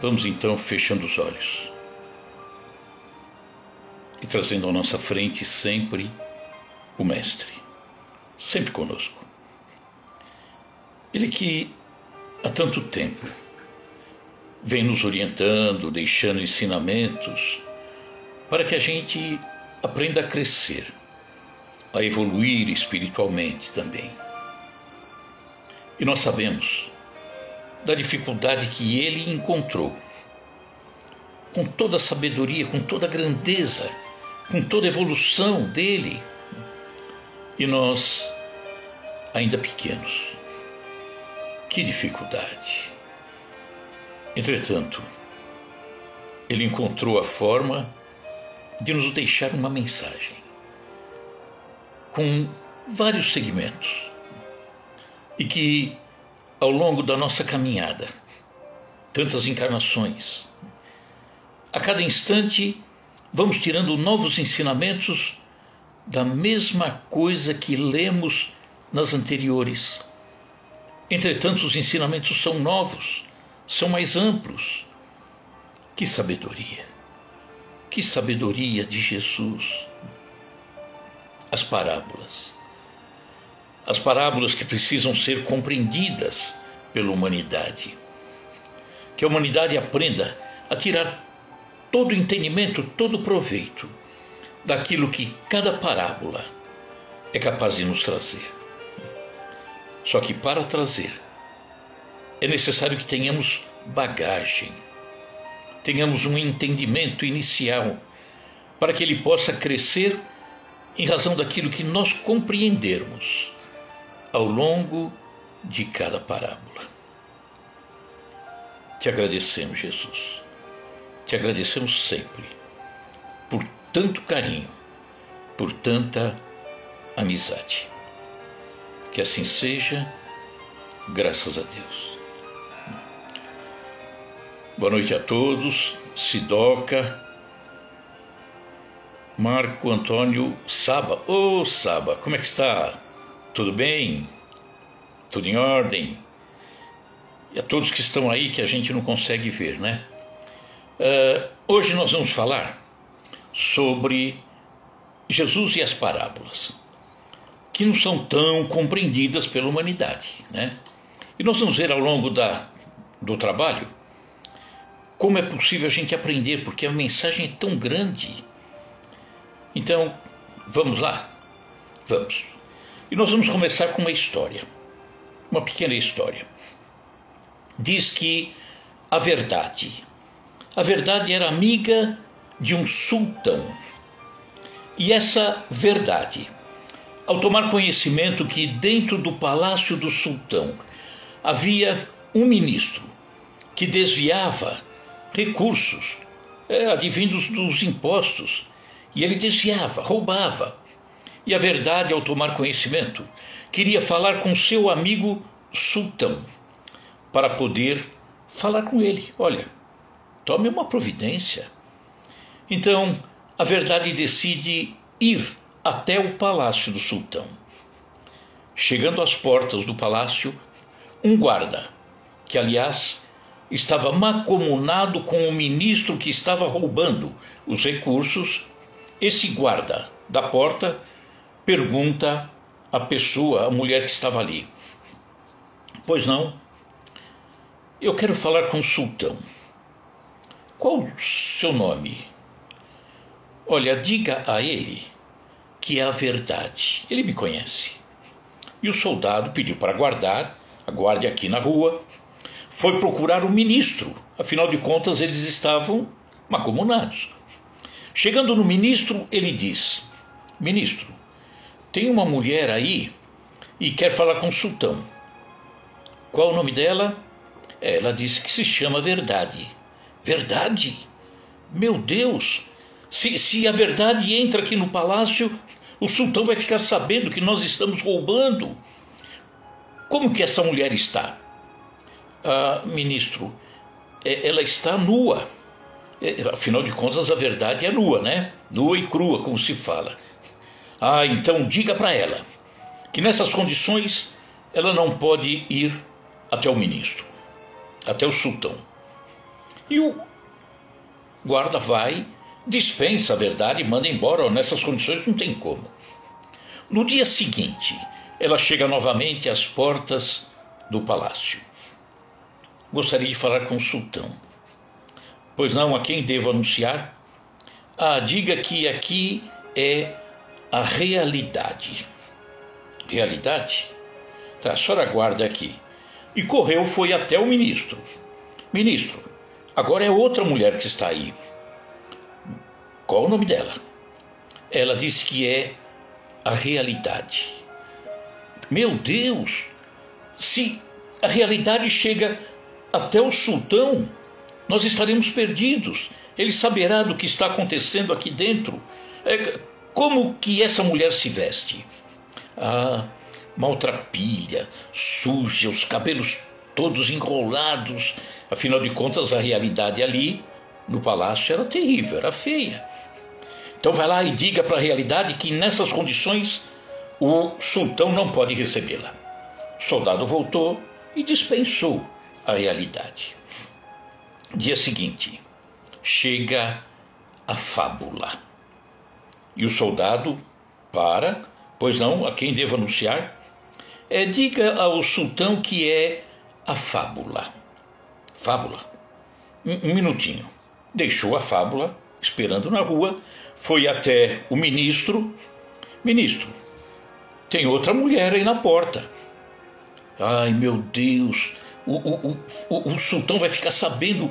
Vamos então fechando os olhos e trazendo à nossa frente sempre o Mestre, sempre conosco. Ele que há tanto tempo vem nos orientando, deixando ensinamentos para que a gente aprenda a crescer, a evoluir espiritualmente também. E nós sabemos da dificuldade que ele encontrou, com toda a sabedoria, com toda a grandeza, com toda a evolução dele, e nós ainda pequenos. Que dificuldade! Entretanto, ele encontrou a forma de nos deixar uma mensagem, com vários segmentos, e que ao longo da nossa caminhada, tantas encarnações, a cada instante vamos tirando novos ensinamentos da mesma coisa que lemos nas anteriores. Entretanto, os ensinamentos são novos, são mais amplos. Que sabedoria de Jesus! As parábolas que precisam ser compreendidas pela humanidade. Que a humanidade aprenda a tirar todo o entendimento, todo o proveito daquilo que cada parábola é capaz de nos trazer. Só que para trazer é necessário que tenhamos bagagem, tenhamos um entendimento inicial para que ele possa crescer em razão daquilo que nós compreendermos ao longo de cada parábola. Te agradecemos, Jesus. Te agradecemos sempre por tanto carinho, por tanta amizade. Que assim seja, graças a Deus. Boa noite a todos. Sidoca, Marco Antônio Saba. Ô Saba, como é que está? Tudo bem? Tudo em ordem? E a todos que estão aí que a gente não consegue ver, né? Hoje nós vamos falar sobre Jesus e as parábolas, que não são tão compreendidas pela humanidade, né? E nós vamos ver ao longo do trabalho como é possível a gente aprender, porque a mensagem é tão grande. Então, vamos lá? Vamos. E nós vamos começar com uma história, uma pequena história. Diz que a verdade era amiga de um sultão. E essa verdade, ao tomar conhecimento que dentro do palácio do sultão havia um ministro que desviava recursos advindos dos impostos, e ele desviava, roubava. E a verdade, ao tomar conhecimento, queria falar com seu amigo sultão, para poder falar com ele. Olha, tome uma providência. Então, a verdade decide ir até o palácio do sultão. Chegando às portas do palácio, um guarda, que aliás estava mancomunado com o ministro que estava roubando os recursos, esse guarda da porta pergunta à pessoa, à mulher que estava ali: pois não, eu quero falar com o sultão. Qual o seu nome? Olha, diga a ele que é a verdade. Ele me conhece. E o soldado pediu para aguarde aqui na rua. Foi procurar o ministro. Afinal de contas, eles estavam mancomunados. Chegando no ministro, ele diz: ministro, tem uma mulher aí e quer falar com o sultão. Qual o nome dela? Ela disse que se chama Verdade. Verdade? Meu Deus! Se a verdade entra aqui no palácio, o sultão vai ficar sabendo que nós estamos roubando. Como que essa mulher está? Ministro, ela está nua. Afinal de contas, a verdade é nua, né? Nua e crua, como se fala. Então diga para ela que nessas condições ela não pode ir até o ministro, até o sultão. E o guarda vai, dispensa a verdade e manda embora. Oh, nessas condições não tem como. No dia seguinte, ela chega novamente às portas do palácio. Gostaria de falar com o sultão. Pois não, a quem devo anunciar? Ah, diga que aqui é a realidade. Realidade? Tá, a senhora aguarda aqui. E correu, foi até o ministro. Ministro, agora é outra mulher que está aí. Qual o nome dela? Ela disse que é a realidade. Meu Deus! Se a realidade chega até o sultão, nós estaremos perdidos. Ele saberá do que está acontecendo aqui dentro. Como que essa mulher se veste? Ah, maltrapilha, suja, os cabelos todos enrolados. Afinal de contas, a realidade ali no palácio era terrível, era feia. Então vai lá e diga para a realidade que nessas condições o sultão não pode recebê-la. O soldado voltou e dispensou a realidade. Dia seguinte, chega a fábula. E o soldado para, pois não, a quem devo anunciar? Diga ao sultão que é a fábula. Fábula? Um minutinho. Deixou a fábula esperando na rua, foi até o ministro. Ministro, tem outra mulher aí na porta. Ai, meu Deus, o sultão vai ficar sabendo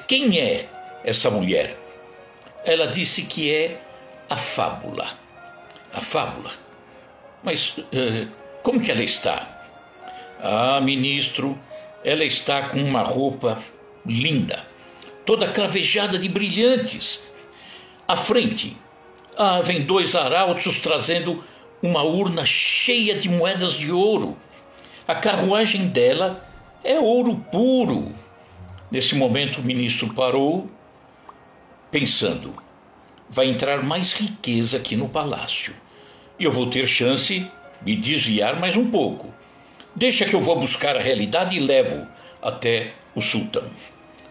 quem é essa mulher. Ela disse que é a fábula. A fábula? Mas como que ela está? Ah, ministro, ela está com uma roupa linda, toda cravejada de brilhantes. À frente, vem 2 arautos trazendo uma urna cheia de moedas de ouro. A carruagem dela é ouro puro. Nesse momento o ministro parou, pensando, vai entrar mais riqueza aqui no palácio. E eu vou ter chance de desviar mais um pouco. Deixa que eu vou buscar a realidade e levo até o sultão.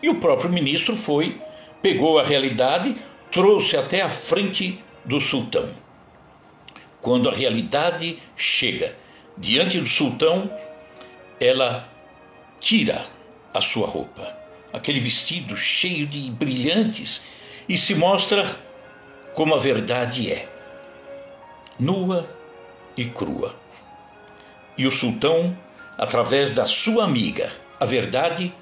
E o próprio ministro foi, pegou a realidade, trouxe até a frente do sultão. Quando a realidade chega diante do sultão, ela tira a sua roupa, aquele vestido cheio de brilhantes, e se mostra como a verdade é, nua e crua. E o sultão, através da sua amiga, a verdade,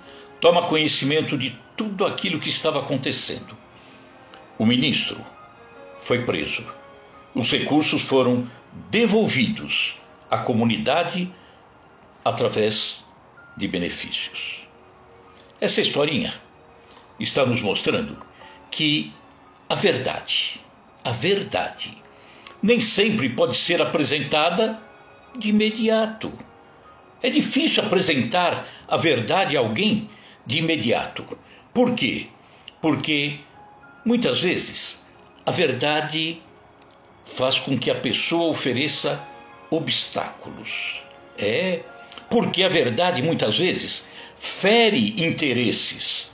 toma conhecimento de tudo aquilo que estava acontecendo. O ministro foi preso. Os recursos foram devolvidos à comunidade através de benefícios. Essa historinha está nos mostrando que a verdade, nem sempre pode ser apresentada de imediato. É difícil apresentar a verdade a alguém de imediato. Por quê? Porque muitas vezes a verdade faz com que a pessoa ofereça obstáculos. Porque a verdade muitas vezes fere interesses.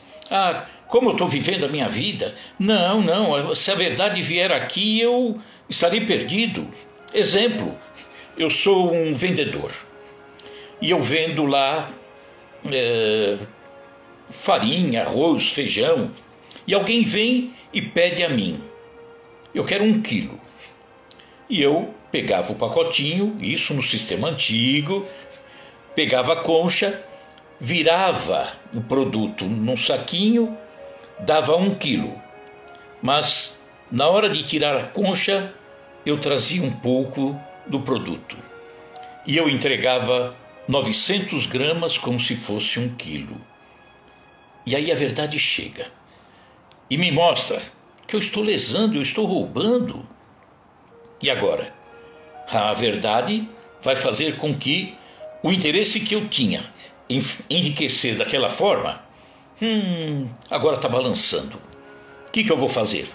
Como eu estou vivendo a minha vida? Não, se a verdade vier aqui eu estarei perdido. Exemplo, eu sou um vendedor e eu vendo lá farinha, arroz, feijão, e alguém vem e pede a mim, eu quero 1 quilo. E eu pegava o pacotinho, isso no sistema antigo, pegava a concha, virava o produto num saquinho, dava 1 quilo. Mas na hora de tirar a concha, eu trazia um pouco do produto. E eu entregava 900 gramas como se fosse 1 quilo. E aí a verdade chega e me mostra que eu estou lesando, eu estou roubando. E agora? A verdade vai fazer com que o interesse que eu tinha em enriquecer daquela forma, agora está balançando. O que eu vou fazer?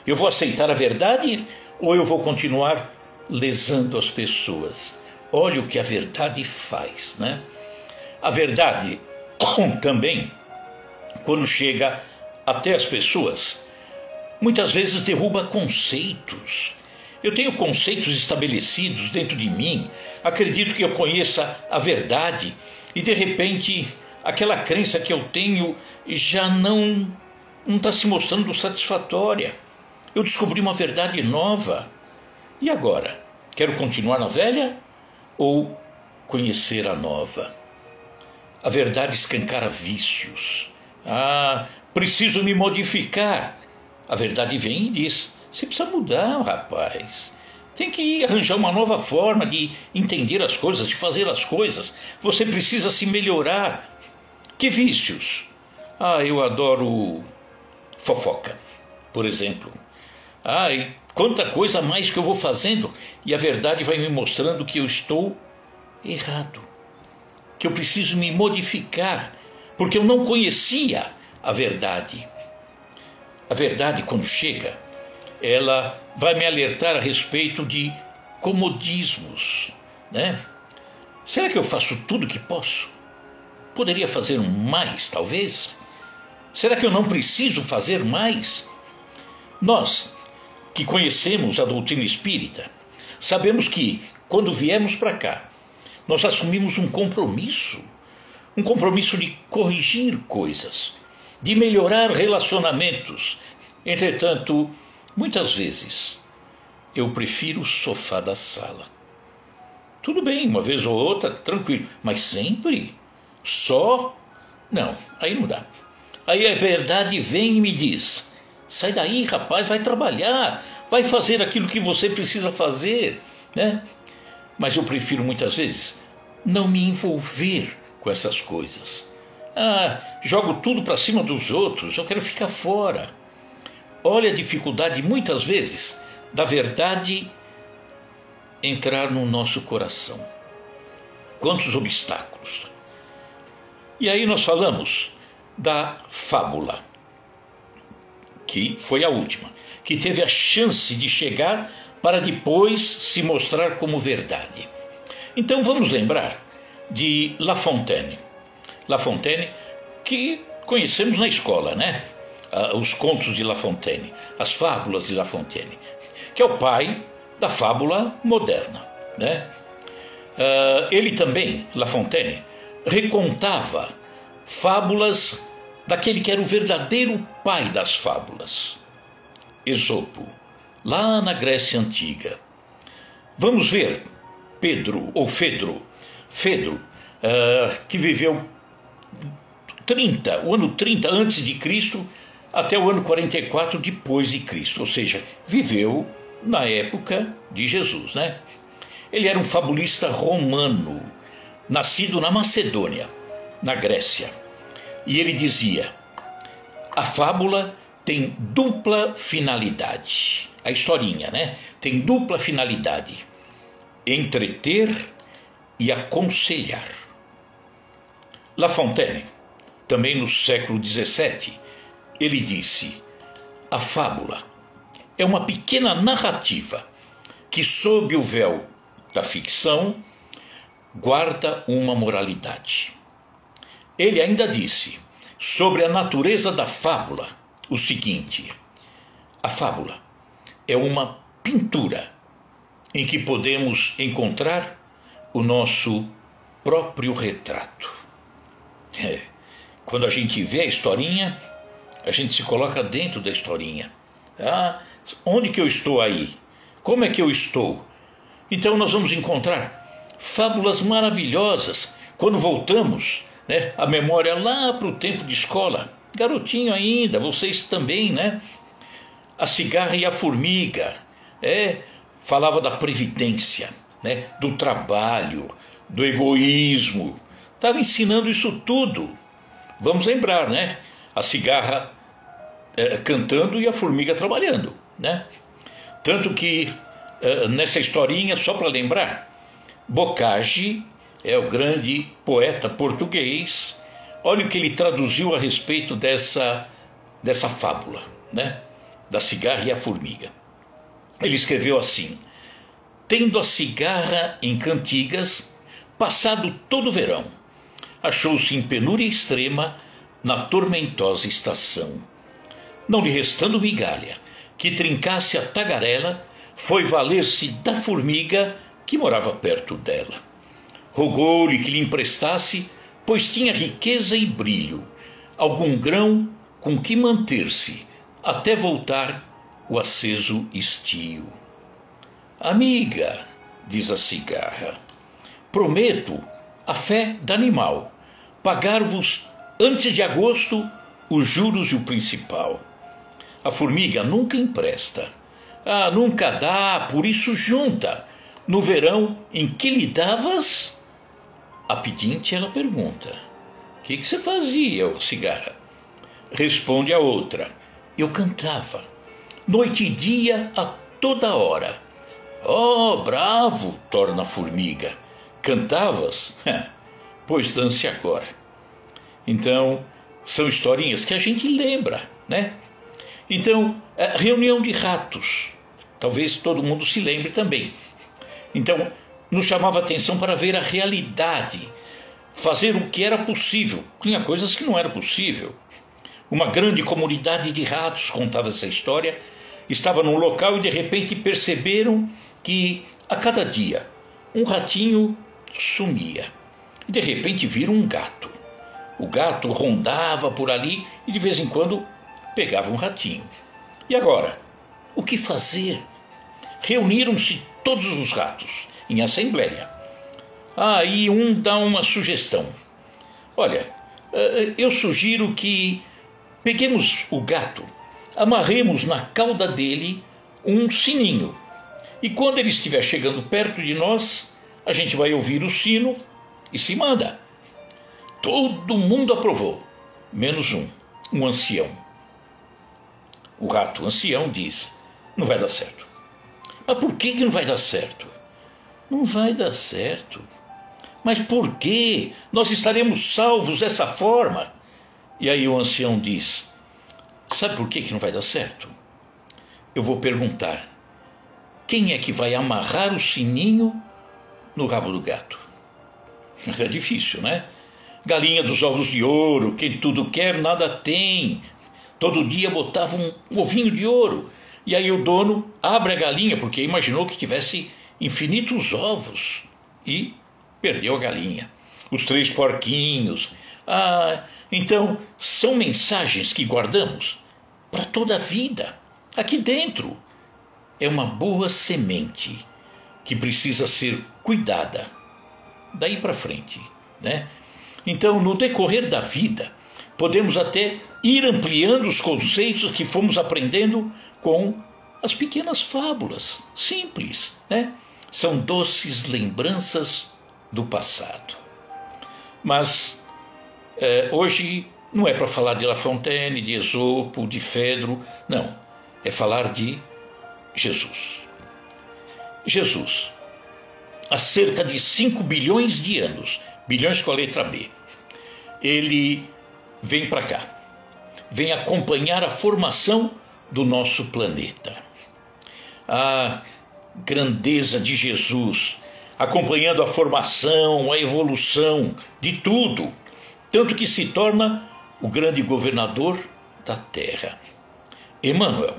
Eu vou aceitar a verdade ou eu vou continuar lesando as pessoas? Olha o que a verdade faz, né? A verdade também, quando chega até as pessoas, muitas vezes derruba conceitos. Eu tenho conceitos estabelecidos dentro de mim, acredito que eu conheça a verdade e de repente aquela crença que eu tenho já não está se mostrando satisfatória. Eu descobri uma verdade nova. E agora? Quero continuar na velha ou conhecer a nova? A verdade escancara vícios. Preciso me modificar. A verdade vem e diz: você precisa mudar, rapaz. Tem que arranjar uma nova forma de entender as coisas, de fazer as coisas. Você precisa se melhorar. Que vícios? Eu adoro fofoca, por exemplo. E quanta coisa a mais que eu vou fazendo e a verdade vai me mostrando que eu estou errado, que eu preciso me modificar, porque eu não conhecia a verdade. A verdade, quando chega, ela vai me alertar a respeito de comodismos, né? Será que eu faço tudo que posso? Poderia fazer mais, talvez? Será que eu não preciso fazer mais? Nós, que conhecemos a doutrina espírita, sabemos que, quando viemos para cá, nós assumimos um compromisso de corrigir coisas, de melhorar relacionamentos. Entretanto, muitas vezes, eu prefiro o sofá da sala. Tudo bem, uma vez ou outra, tranquilo, mas sempre? Só? Não, aí não dá. Aí a verdade vem e me diz: sai daí, rapaz, vai trabalhar, vai fazer aquilo que você precisa fazer, né? Mas eu prefiro muitas vezes não me envolver com essas coisas. Jogo tudo para cima dos outros, eu quero ficar fora. Olha a dificuldade, muitas vezes, da verdade entrar no nosso coração. Quantos obstáculos. E aí nós falamos da fábula, que foi a última, que teve a chance de chegar para depois se mostrar como verdade. Então vamos lembrar de La Fontaine. La Fontaine, que conhecemos na escola, né? Os contos de La Fontaine, as fábulas de La Fontaine, que é o pai da fábula moderna, né? Ele também, La Fontaine, recontava fábulas daquele que era o verdadeiro pai das fábulas, Esopo, lá na Grécia Antiga. Vamos ver Fedro, que viveu o ano 30 antes de Cristo até o ano 44 depois de Cristo, ou seja, viveu na época de Jesus, né? Ele era um fabulista romano, nascido na Macedônia, na Grécia. E ele dizia: a fábula tem dupla finalidade. A historinha, né? Tem dupla finalidade: entreter e aconselhar. La Fontaine, também no século XVII, ele disse: a fábula é uma pequena narrativa que, sob o véu da ficção, guarda uma moralidade. Ele ainda disse sobre a natureza da fábula o seguinte: a fábula é uma pintura em que podemos encontrar o nosso próprio retrato. Quando a gente vê a historinha, a gente se coloca dentro da historinha. Onde que eu estou aí? Como é que eu estou? Então nós vamos encontrar fábulas maravilhosas quando voltamos, né, a memória lá para o tempo de escola. Garotinho ainda, vocês também, né? A cigarra e a formiga, falava da previdência, né, do trabalho, do egoísmo. Estava ensinando isso tudo. Vamos lembrar, né? A cigarra cantando e a formiga trabalhando, né? Tanto que nessa historinha, só para lembrar, Bocage é o grande poeta português. Olha o que ele traduziu a respeito dessa fábula, né? Da cigarra e a formiga. Ele escreveu assim: tendo a cigarra em cantigas, passado todo o verão, achou-se em penúria extrema na tormentosa estação. não lhe restando migalha que trincasse a tagarela, foi valer-se da formiga que morava perto dela. Rogou-lhe que lhe emprestasse, pois tinha riqueza e brilho, algum grão com que manter-se, até voltar o aceso estio. Amiga, diz a cigarra, prometo, a fé da animal, pagar-vos antes de agosto os juros e o principal. A formiga nunca empresta, nunca dá, por isso junta. No verão em que lhe davas? A pedinte ela pergunta, que você fazia, cigarra? Responde a outra, eu cantava, noite e dia a toda hora. Bravo, torna a formiga, cantavas? Pois dance agora. Então, são historinhas que a gente lembra, né? Então, reunião de ratos, talvez todo mundo se lembre também. Então, nos chamava a atenção para ver a realidade, fazer o que era possível. Tinha coisas que não era possível. Uma grande comunidade de ratos, contava essa história, estava num local e de repente perceberam que a cada dia um ratinho sumia. E de repente viram um gato. O gato rondava por ali e de vez em quando pegava um ratinho. E agora? O que fazer? Reuniram-se todos os ratos em assembleia. Aí um dá uma sugestão. Olha, eu sugiro que peguemos o gato, amarremos na cauda dele um sininho. E quando ele estiver chegando perto de nós, a gente vai ouvir o sino e se manda. Todo mundo aprovou, menos um ancião. O rato ancião diz, não vai dar certo. Mas por que não vai dar certo? Não vai dar certo. Mas por quê? Nós estaremos salvos dessa forma? E aí o ancião diz, sabe por que não vai dar certo? Eu vou perguntar, quem é que vai amarrar o sininho no rabo do gato? É difícil, né? Galinha dos ovos de ouro, quem tudo quer nada tem. Todo dia botava um ovinho de ouro. E aí o dono abre a galinha, porque imaginou que tivesse infinitos ovos. E perdeu a galinha. Os 3 porquinhos. Então são mensagens que guardamos para toda a vida. Aqui dentro é uma boa semente que precisa ser cuidada daí para frente, né? Então, no decorrer da vida, podemos até ir ampliando os conceitos que fomos aprendendo com as pequenas fábulas, simples, né? São doces lembranças do passado. Mas hoje não é para falar de La Fontaine, de Esopo, de Fedro, não. É falar de Jesus. Jesus, há cerca de 5 bilhões de anos, bilhões com a letra B, ele vem para cá, vem acompanhar a formação do nosso planeta. A grandeza de Jesus, acompanhando a formação, a evolução de tudo, tanto que se torna o grande governador da Terra. Emmanuel,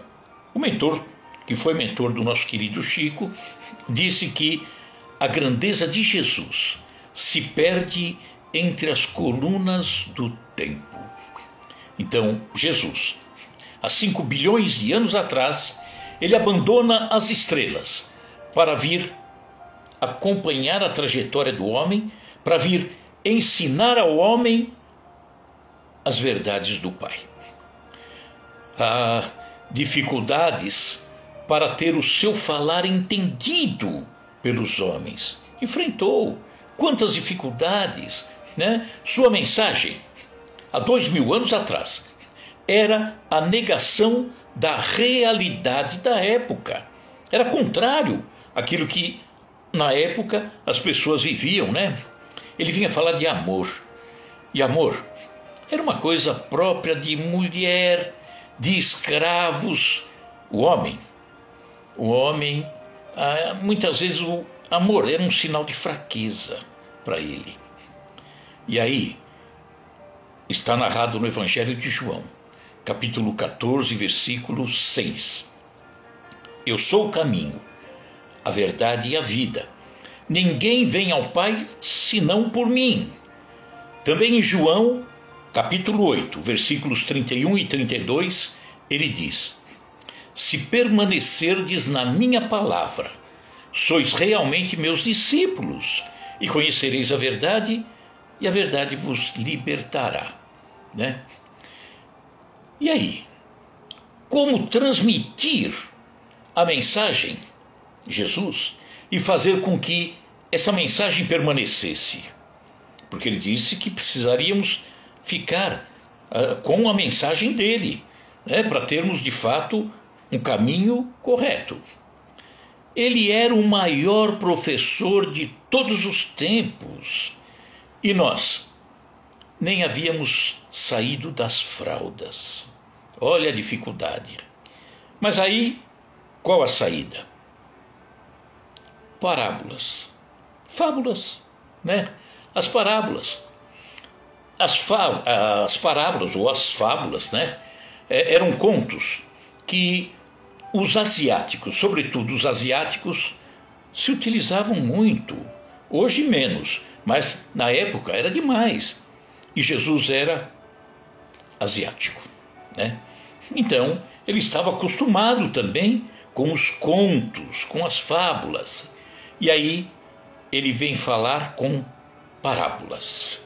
o mentor, que foi mentor do nosso querido Chico, disse que a grandeza de Jesus se perde entre as colunas do tempo. Então, Jesus, há 5 bilhões de anos atrás, ele abandona as estrelas para vir acompanhar a trajetória do homem, para vir ensinar ao homem as verdades do Pai. Há dificuldades para ter o seu falar entendido pelos homens. Enfrentou quantas dificuldades, né? Sua mensagem, há 2000 anos atrás, era a negação da realidade da época. Era contrário àquilo que, na época, as pessoas viviam, né? Ele vinha falar de amor. E amor era uma coisa própria de mulher, de escravos. O homem, muitas vezes o amor era um sinal de fraqueza para ele. E aí, está narrado no Evangelho de João, capítulo 14, versículo 6. Eu sou o caminho, a verdade e a vida. Ninguém vem ao Pai senão por mim. Também em João, capítulo 8, versículos 31 e 32, ele diz: se permanecerdes na minha palavra, sois realmente meus discípulos, e conhecereis a verdade, e a verdade vos libertará. Né? E aí? Como transmitir a mensagem, Jesus, e fazer com que essa mensagem permanecesse? Porque ele disse que precisaríamos ficar com a mensagem dele, né, para termos de fato um caminho correto. Ele era o maior professor de todos os tempos e nós nem havíamos saído das fraldas. Olha a dificuldade. Mas aí, qual a saída? Parábolas, fábulas, né? As parábolas. As parábolas ou as fábulas, né? Eram contos que os asiáticos, sobretudo os asiáticos, se utilizavam muito. Hoje menos, mas na época era demais. E Jesus era asiático, né? Então, ele estava acostumado também com os contos, com as fábulas. E aí, ele vem falar com parábolas.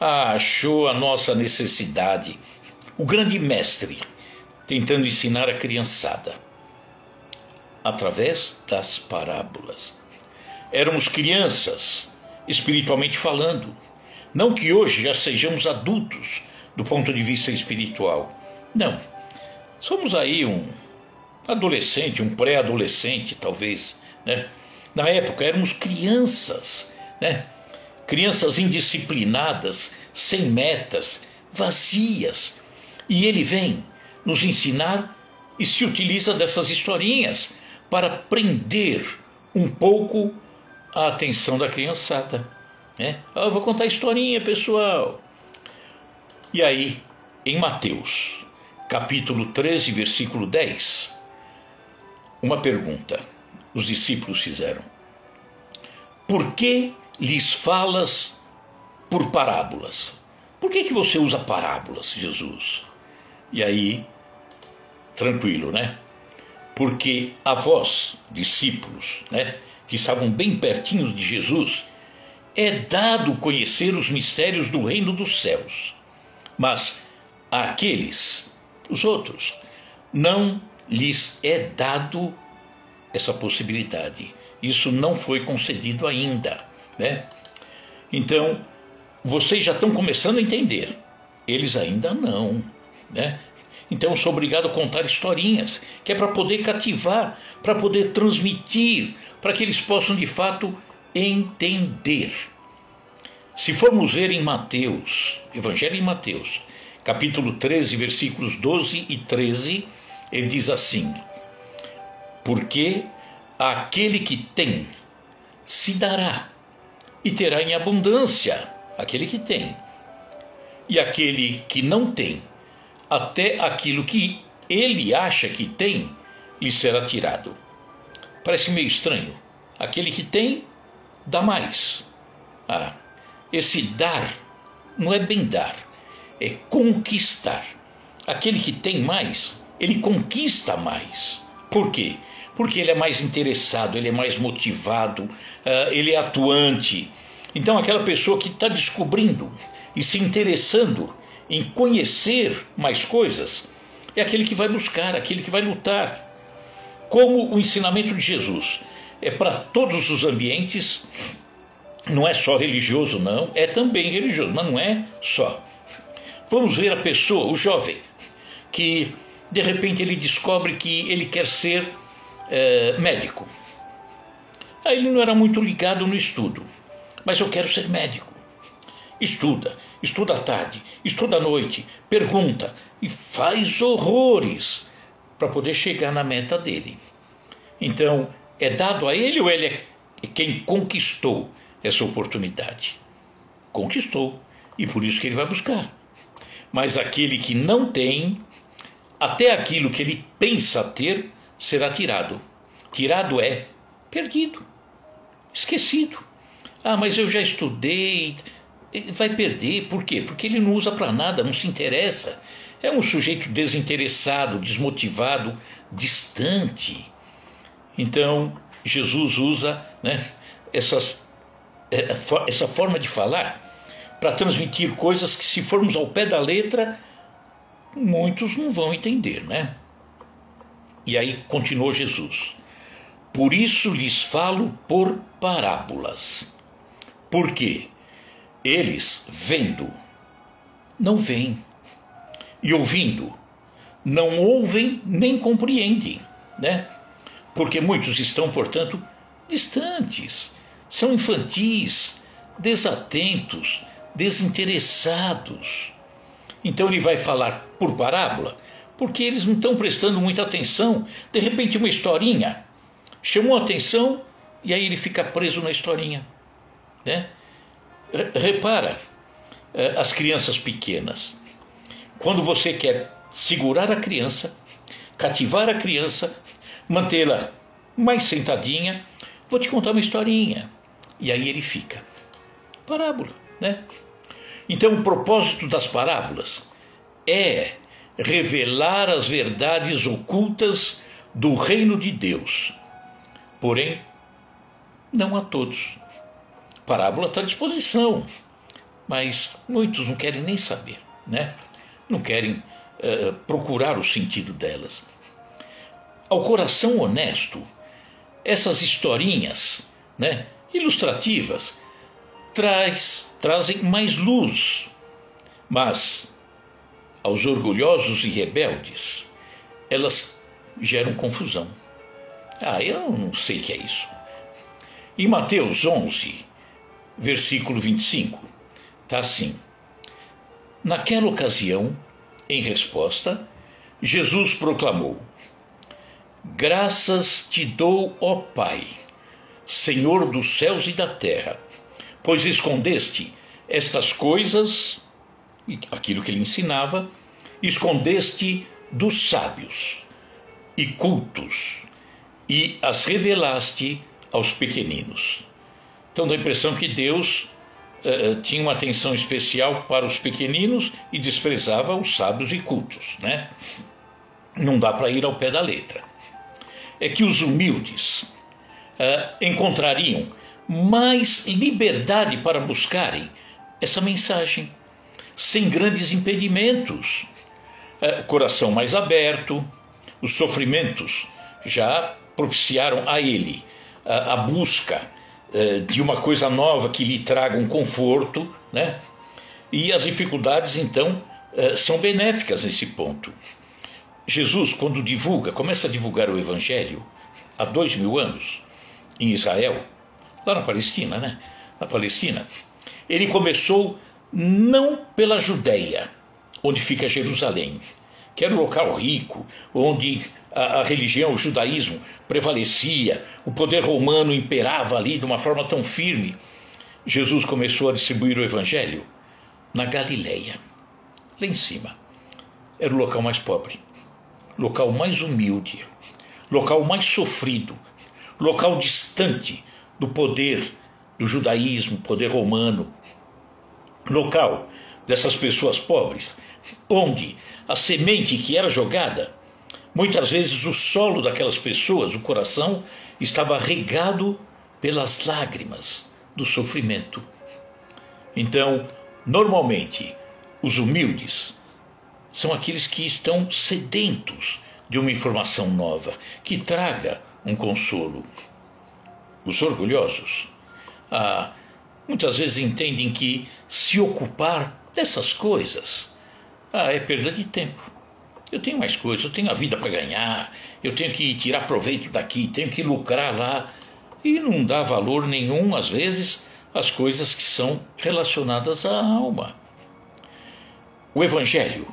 Achou a nossa necessidade. O grande mestre, tentando ensinar a criançada, através das parábolas. Éramos crianças, espiritualmente falando. Não que hoje já sejamos adultos, do ponto de vista espiritual. Não. Somos aí um adolescente, um pré-adolescente, talvez, né? Na época éramos crianças, né? Crianças indisciplinadas, sem metas, vazias. E ele vem nos ensinar e se utiliza dessas historinhas para prender um pouco a atenção da criançada, né? Eu vou contar a historinha, pessoal. E aí, em Mateus, capítulo 13, versículo 10, uma pergunta os discípulos fizeram: por que lhes falas por parábolas? Por que você usa parábolas, Jesus? E aí, tranquilo, né? Porque a vós, discípulos, né, que estavam bem pertinho de Jesus, é dado conhecer os mistérios do reino dos céus. Mas àqueles, os outros, não lhes é dado essa possibilidade. Isso não foi concedido ainda, né? Então, vocês já estão começando a entender. Eles ainda não, né? Então eu sou obrigado a contar historinhas, que é para poder cativar, para poder transmitir, para que eles possam de fato entender. Se formos ver em Mateus, Evangelho em Mateus, capítulo 13, versículos 12 e 13, ele diz assim: porque aquele que tem se dará e terá em abundância, aquele que tem. E aquele que não tem, até aquilo que ele acha que tem, lhe será tirado. Parece meio estranho. Aquele que tem, dá mais. Esse dar não é bem dar, é conquistar. Aquele que tem mais, ele conquista mais. Por quê? Porque ele é mais interessado, ele é mais motivado, ele é atuante. Então aquela pessoa que está descobrindo e se interessando em conhecer mais coisas, é aquele que vai buscar, aquele que vai lutar. Como o ensinamento de Jesus é para todos os ambientes, não é só religioso não, é também religioso, mas não é só. Vamos ver a pessoa, o jovem, que de repente ele descobre que ele quer ser médico. Aí ele não era muito ligado no estudo, mas eu quero ser médico. Estuda à tarde, estuda à noite, pergunta e faz horrores para poder chegar na meta dele. Então, é dado a ele ou ele é quem conquistou essa oportunidade? Conquistou, e por isso que ele vai buscar. Mas aquele que não tem, até aquilo que ele pensa ter será tirado. Tirado é perdido, esquecido. Ah, mas eu já estudei. Vai perder, por quê? Porque ele não usa para nada, não se interessa. É um sujeito desinteressado, desmotivado, distante. Então, Jesus usa, né, essa forma de falar para transmitir coisas que, se formos ao pé da letra, muitos não vão entender, né? E aí continuou Jesus: por isso lhes falo por parábolas. Por quê? Eles, vendo, não veem, e ouvindo, não ouvem nem compreendem, né? Porque muitos estão, portanto, distantes, são infantis, desatentos, desinteressados. Então ele vai falar por parábola, porque eles não estão prestando muita atenção. De repente uma historinha chamou a atenção e aí ele fica preso na historinha, né? Repara, as crianças pequenas. Quando você quer segurar a criança, cativar a criança, mantê-la mais sentadinha, vou te contar uma historinha. E aí ele fica. Parábola, né? Então o propósito das parábolas é revelar as verdades ocultas do reino de Deus. Porém, não a todos. A parábola está à disposição, mas muitos não querem nem saber, né? Não querem procurar o sentido delas. Ao coração honesto, essas historinhas, né, ilustrativas trazem mais luz, mas aos orgulhosos e rebeldes elas geram confusão. Eu não sei o que é isso. Em Mateus 11, versículo 25, está assim: naquela ocasião, em resposta, Jesus proclamou: graças te dou, ó Pai, Senhor dos céus e da terra, pois escondeste estas coisas, aquilo que ele ensinava, escondeste dos sábios e cultos e as revelaste aos pequeninos. Então dá a impressão que Deus tinha uma atenção especial para os pequeninos e desprezava os sábios e cultos, né? Não dá para ir ao pé da letra. É que os humildes encontrariam mais liberdade para buscarem essa mensagem, sem grandes impedimentos. Coração mais aberto, os sofrimentos já propiciaram a ele a busca de uma coisa nova que lhe traga um conforto, né? E as dificuldades, então, são benéficas nesse ponto. Jesus, quando começa a divulgar o Evangelho há 2000 anos, em Israel, lá na Palestina, né? Na Palestina, ele começou não pela Judéia, onde fica Jerusalém, que era um local rico, onde a religião, o judaísmo prevalecia, o poder romano imperava ali de uma forma tão firme. Jesus começou a distribuir o Evangelho na Galileia, lá em cima. Era o local mais pobre, local mais humilde, local mais sofrido, local distante do poder do judaísmo, poder romano, local dessas pessoas pobres, onde a semente que era jogada, muitas vezes o solo daquelas pessoas, o coração, estava regado pelas lágrimas do sofrimento. Então, normalmente, os humildes são aqueles que estão sedentos de uma informação nova, que traga um consolo. Os orgulhosos, muitas vezes entendem que se ocupar dessas coisas é perda de tempo. Eu tenho mais coisas, eu tenho a vida para ganhar, eu tenho que tirar proveito daqui, tenho que lucrar lá, e não dá valor nenhum, às vezes, às coisas que são relacionadas à alma. O Evangelho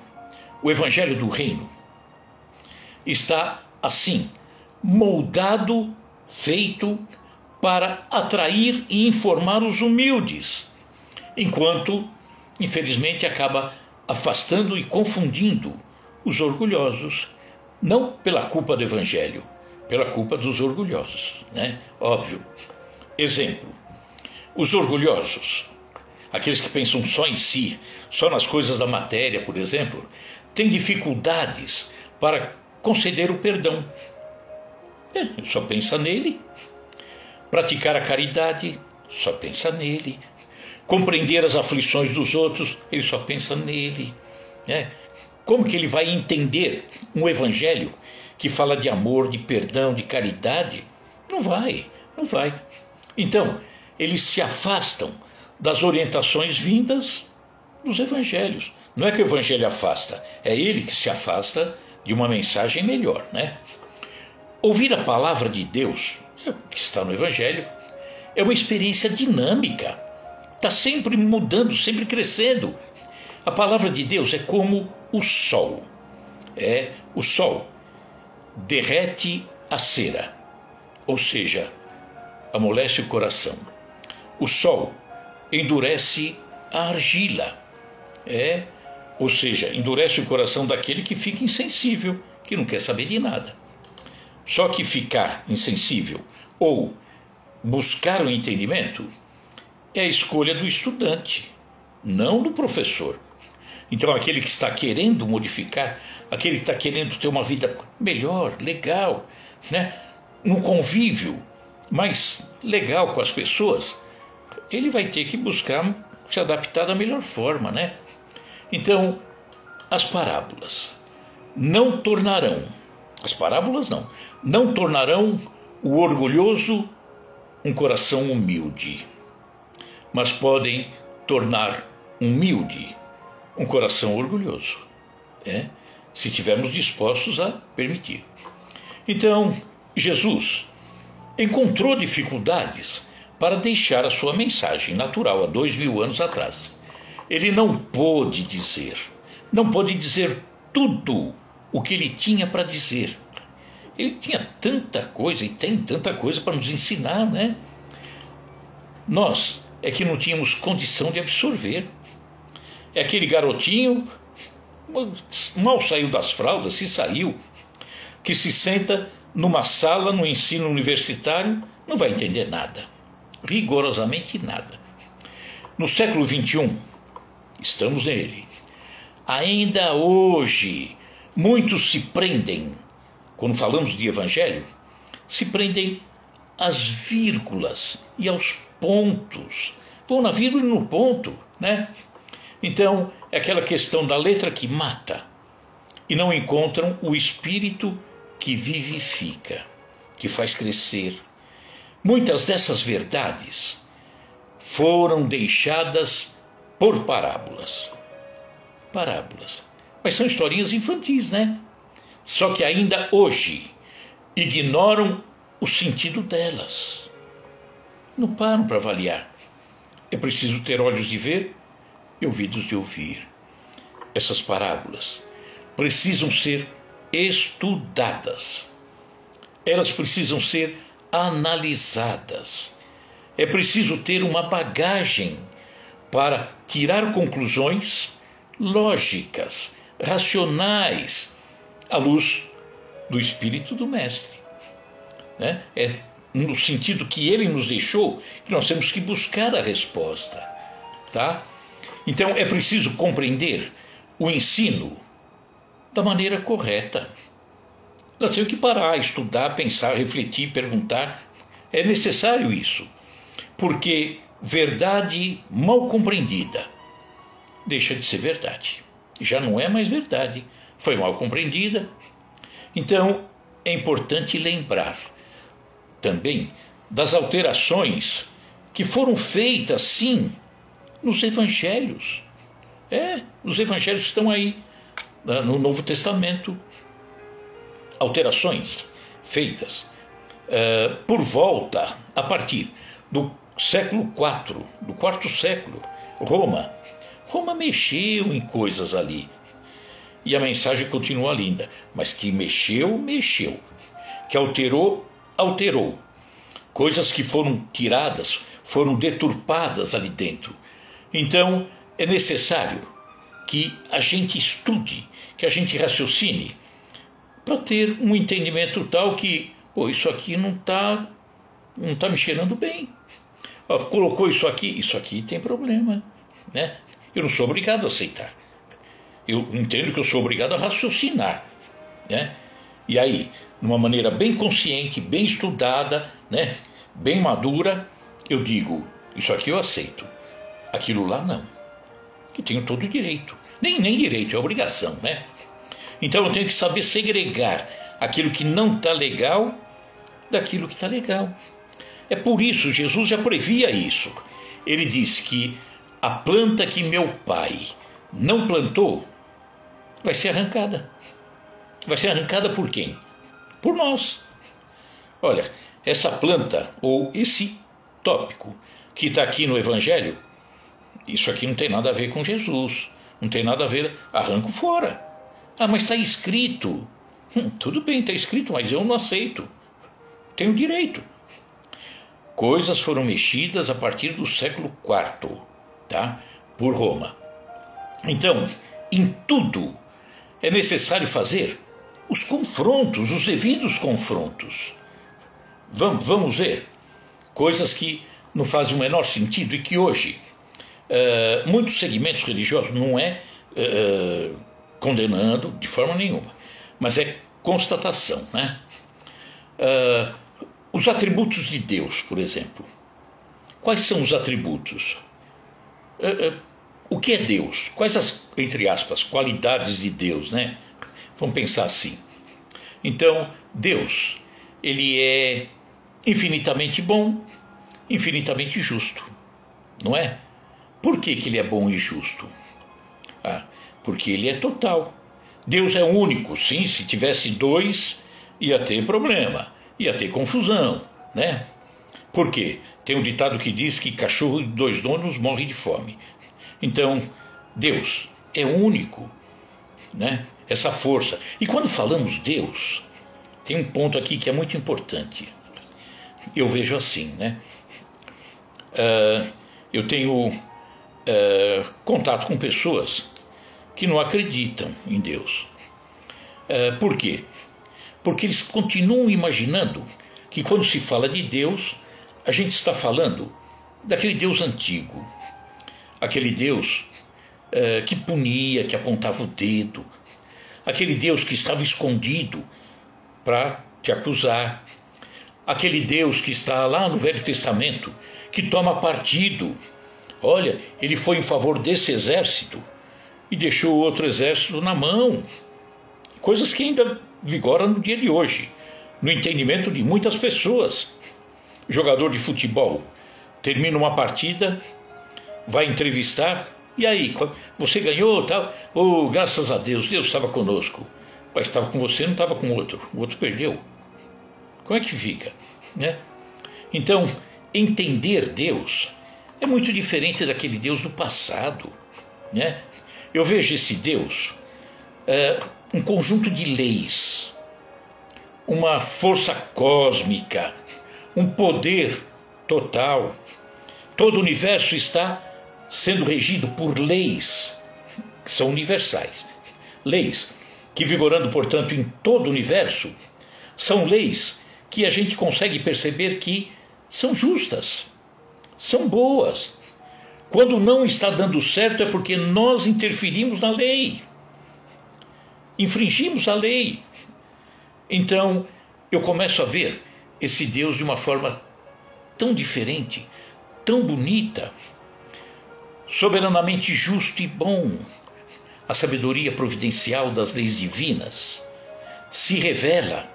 do Reino, está assim, moldado, feito para atrair e informar os humildes, enquanto, infelizmente, acaba afastando e confundindo os orgulhosos. Não pela culpa do Evangelho, pela culpa dos orgulhosos, né? Óbvio. Exemplo, os orgulhosos, aqueles que pensam só em si, só nas coisas da matéria, por exemplo, têm dificuldades para conceder o perdão. Só pensa nele. Praticar a caridade, só pensa nele. Compreender as aflições dos outros, ele só pensa nele, né? Como que ele vai entender um evangelho que fala de amor, de perdão, de caridade? Não vai. Então, eles se afastam das orientações vindas dos evangelhos. Não é que o evangelho afasta, é ele que se afasta de uma mensagem melhor, né? Ouvir a palavra de Deus, que está no evangelho, é uma experiência dinâmica. Está sempre mudando, sempre crescendo. A palavra de Deus é como o sol. O sol derrete a cera, ou seja, amolece o coração. O sol endurece a argila, ou seja, endurece o coração daquele que fica insensível, que não quer saber de nada. Só que ficar insensível ou buscar o entendimento é a escolha do estudante, não do professor. Então aquele que está querendo modificar, aquele que está querendo ter uma vida melhor, legal, né? Um convívio mais legal com as pessoas, ele vai ter que buscar se adaptar da melhor forma, né? Então, as parábolas não tornarão o orgulhoso um coração humilde, mas podem tornar humilde um coração orgulhoso, se estivermos dispostos a permitir. Então, Jesus encontrou dificuldades para deixar a sua mensagem natural há 2000 anos atrás. Ele não pôde dizer tudo o que ele tinha para dizer. Ele tinha tanta coisa e tem tanta coisa para nos ensinar, né? Nós é que não tínhamos condição de absorver. É aquele garotinho, mal saiu das fraldas, se saiu, que se senta numa sala, no ensino universitário, não vai entender nada, rigorosamente nada. No século XXI, estamos nele, ainda hoje, muitos se prendem, quando falamos de evangelho, se prendem às vírgulas e aos pontos, vão na vírgula e no ponto, né? Então, é aquela questão da letra que mata e não encontram o espírito que vivifica, que faz crescer. Muitas dessas verdades foram deixadas por parábolas. Mas são historinhas infantis, né? Só que ainda hoje ignoram o sentido delas. Não param para avaliar. É preciso ter olhos de ver e ouvidos de ouvir. Essas parábolas precisam ser estudadas. Elas precisam ser analisadas. É preciso ter uma bagagem para tirar conclusões lógicas, racionais, à luz do Espírito do Mestre. É no sentido que ele nos deixou que nós temos que buscar a resposta, tá? Então é preciso compreender o ensino da maneira correta. Nós temos que parar, estudar, pensar, refletir, perguntar. É necessário isso, porque verdade mal compreendida deixa de ser verdade. Já não é mais verdade, foi mal compreendida. Então é importante lembrar também das alterações que foram feitas, sim, nos evangelhos. Os evangelhos estão aí, no Novo Testamento. Alterações feitas por volta, a partir do século IV, do quarto século. Roma mexeu em coisas ali. E a mensagem continua linda. Mas que mexeu. Que alterou. Coisas que foram tiradas, foram deturpadas ali dentro. Então é necessário que a gente estude, que a gente raciocine para ter um entendimento tal que, pô, isso aqui não tá me cheirando bem. Ó, colocou isso aqui tem problema, né? Eu não sou obrigado a aceitar. Eu entendo que eu sou obrigado a raciocinar, né? E aí, de uma maneira bem consciente, bem estudada, né? Bem madura, eu digo, isso aqui eu aceito, aquilo lá não. Que tenho todo o direito. Nem direito, é obrigação, né? Então eu tenho que saber segregar aquilo que não está legal daquilo que está legal. É por isso, Jesus já previa isso. Ele disse que a planta que meu pai não plantou vai ser arrancada. Vai ser arrancada por quem? Por nós. Olha, essa planta, ou esse tópico que está aqui no Evangelho, isso aqui não tem nada a ver com Jesus. Não tem nada a ver, arranco fora. Ah, mas está escrito. Tudo bem, está escrito, mas eu não aceito. Tenho direito. Coisas foram mexidas a partir do século IV, tá? Por Roma. Então, em tudo é necessário fazer os confrontos, os devidos confrontos. Vamos ver coisas que não fazem o menor sentido e que hoje muitos segmentos religiosos não é condenando de forma nenhuma, mas é constatação, né? Os atributos de Deus, por exemplo. Quais são os atributos? O que é Deus? Quais as, entre aspas, qualidades de Deus, né? Vamos pensar assim. Então, Deus, ele é infinitamente bom, infinitamente justo, não é? Por que ele é bom e justo? Porque ele é total. Deus é único, sim, se tivesse dois, ia ter problema. Ia ter confusão, né? Por quê? Tem um ditado que diz que cachorro de dois donos morre de fome. Então, Deus é único, né? Essa força. E quando falamos Deus, tem um ponto aqui que é muito importante. Eu vejo assim, né? Eu tenho contato com pessoas que não acreditam em Deus. Por quê? Porque eles continuam imaginando que quando se fala de Deus, a gente está falando daquele Deus antigo, aquele Deus que punia, que apontava o dedo, aquele Deus que estava escondido para te acusar, aquele Deus que está lá no Velho Testamento, que toma partido. Olha, ele foi em favor desse exército e deixou o outro exército na mão. Coisas que ainda vigoram no dia de hoje, no entendimento de muitas pessoas. Jogador de futebol termina uma partida, vai entrevistar, e aí, você ganhou, tal? Oh, graças a Deus, Deus estava conosco. Mas estava com você, não estava com o outro perdeu. Como é que fica, né? Então, entender Deus é muito diferente daquele Deus do passado, né? Eu vejo esse Deus um conjunto de leis, uma força cósmica, um poder total. Todo o universo está sendo regido por leis que são universais. Leis que, vigorando, portanto, em todo o universo, são leis que a gente consegue perceber que são justas, são boas. Quando não está dando certo é porque nós interferimos na lei. Infringimos a lei. Então eu começo a ver esse Deus de uma forma tão diferente, tão bonita, soberanamente justo e bom. A sabedoria providencial das leis divinas se revela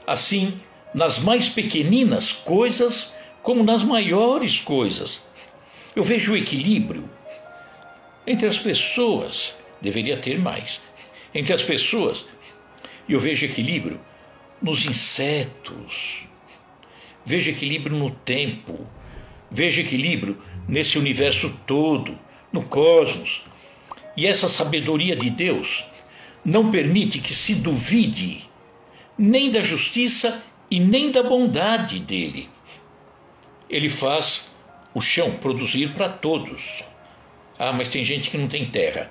assim nas mais pequeninas coisas como nas maiores coisas. Eu vejo o equilíbrio entre as pessoas, deveria ter mais. Entre as pessoas, eu vejo equilíbrio nos insetos, vejo equilíbrio no tempo, vejo equilíbrio nesse universo todo, no cosmos. E essa sabedoria de Deus não permite que se duvide nem da justiça e nem da bondade dele. Ele faz o chão produzir para todos. Ah, mas tem gente que não tem terra.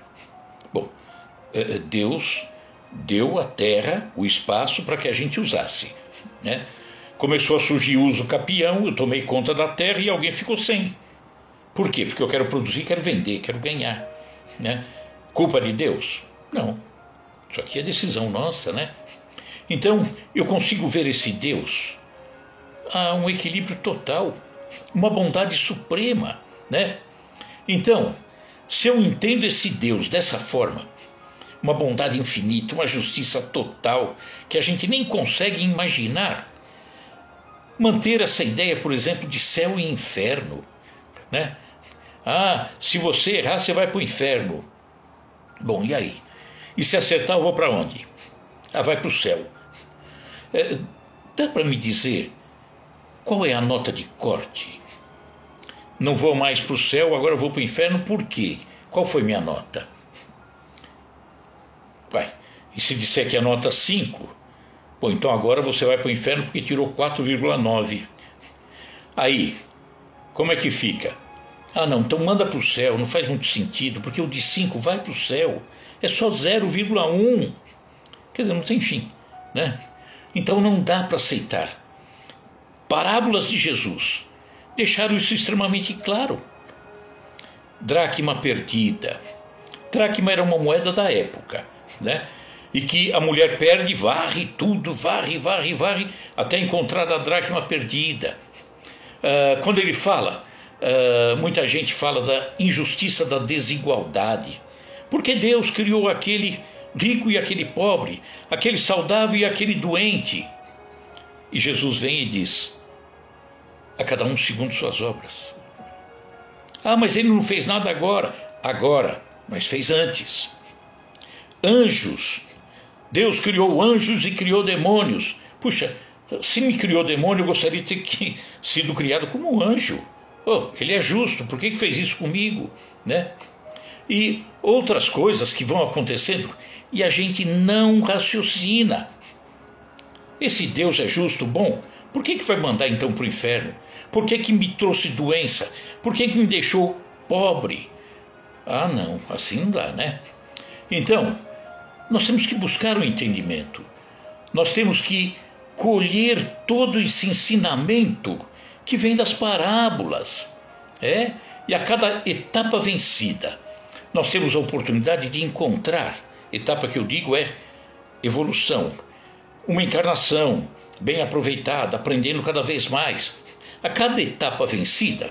Bom, Deus deu a terra, o espaço para que a gente usasse, né? Começou a surgir uso capião, eu tomei conta da terra e alguém ficou sem. Por quê? Porque eu quero produzir, quero vender, quero ganhar, né? Culpa de Deus? Não. Isso aqui é decisão nossa, né? Então, eu consigo ver esse Deus a um equilíbrio total, uma bondade suprema, né? Então, se eu entendo esse Deus dessa forma, uma bondade infinita, uma justiça total, que a gente nem consegue imaginar, manter essa ideia, por exemplo, de céu e inferno, né? Ah, se você errar, você vai para o inferno. Bom, e aí? E se acertar, eu vou para onde? Ah, vai para o céu. Dá para me dizer qual é a nota de corte? Não vou mais para o céu, agora eu vou para o inferno, por quê? Qual foi minha nota? Vai. E se disser que é nota 5, bom, então agora você vai para o inferno porque tirou 4,9. Aí, como é que fica? Ah, não, então manda para o céu, não faz muito sentido, porque o de 5 vai para o céu, é só 0,1. Quer dizer, não tem fim, né? Então não dá para aceitar. Parábolas de Jesus deixaram isso extremamente claro. Dracma perdida. Dracma era uma moeda da época, né? E que a mulher perde, varre tudo, varre, até encontrar a dracma perdida. Quando ele fala, muita gente fala da injustiça, da desigualdade. Porque Deus criou aquele rico e aquele pobre, aquele saudável e aquele doente. E Jesus vem e diz: a cada um segundo suas obras. Ah, mas ele não fez nada agora. Agora, mas fez antes. Anjos. Deus criou anjos e criou demônios. Puxa, se me criou demônio, eu gostaria de ter sido criado como um anjo. Oh, ele é justo, por que fez isso comigo? Né? E outras coisas que vão acontecendo e a gente não raciocina. Esse Deus é justo, bom, por que vai mandar então para o inferno? Por que me trouxe doença? Por que me deixou pobre? Ah, não, assim não dá, né? Então, nós temos que buscar o entendimento. Nós temos que colher todo esse ensinamento que vem das parábolas. E a cada etapa vencida, nós temos a oportunidade de encontrar, etapa que eu digo é evolução, uma encarnação bem aproveitada, aprendendo cada vez mais. A cada etapa vencida,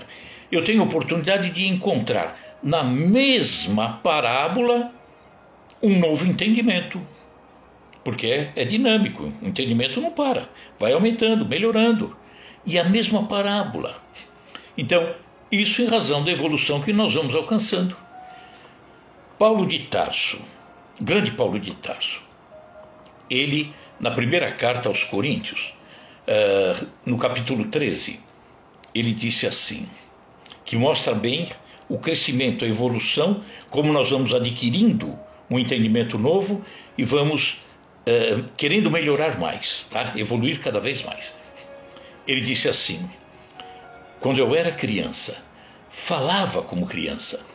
eu tenho a oportunidade de encontrar na mesma parábola um novo entendimento. Porque é dinâmico, o entendimento não para, vai aumentando, melhorando. E a mesma parábola. Então, isso em razão da evolução que nós vamos alcançando. Paulo de Tarso, grande Paulo de Tarso, ele, na primeira carta aos Coríntios, no capítulo 13, ele disse assim, que mostra bem o crescimento, a evolução, como nós vamos adquirindo um entendimento novo e vamos querendo melhorar mais, tá? Evoluir cada vez mais. Ele disse assim: quando eu era criança, falava como criança,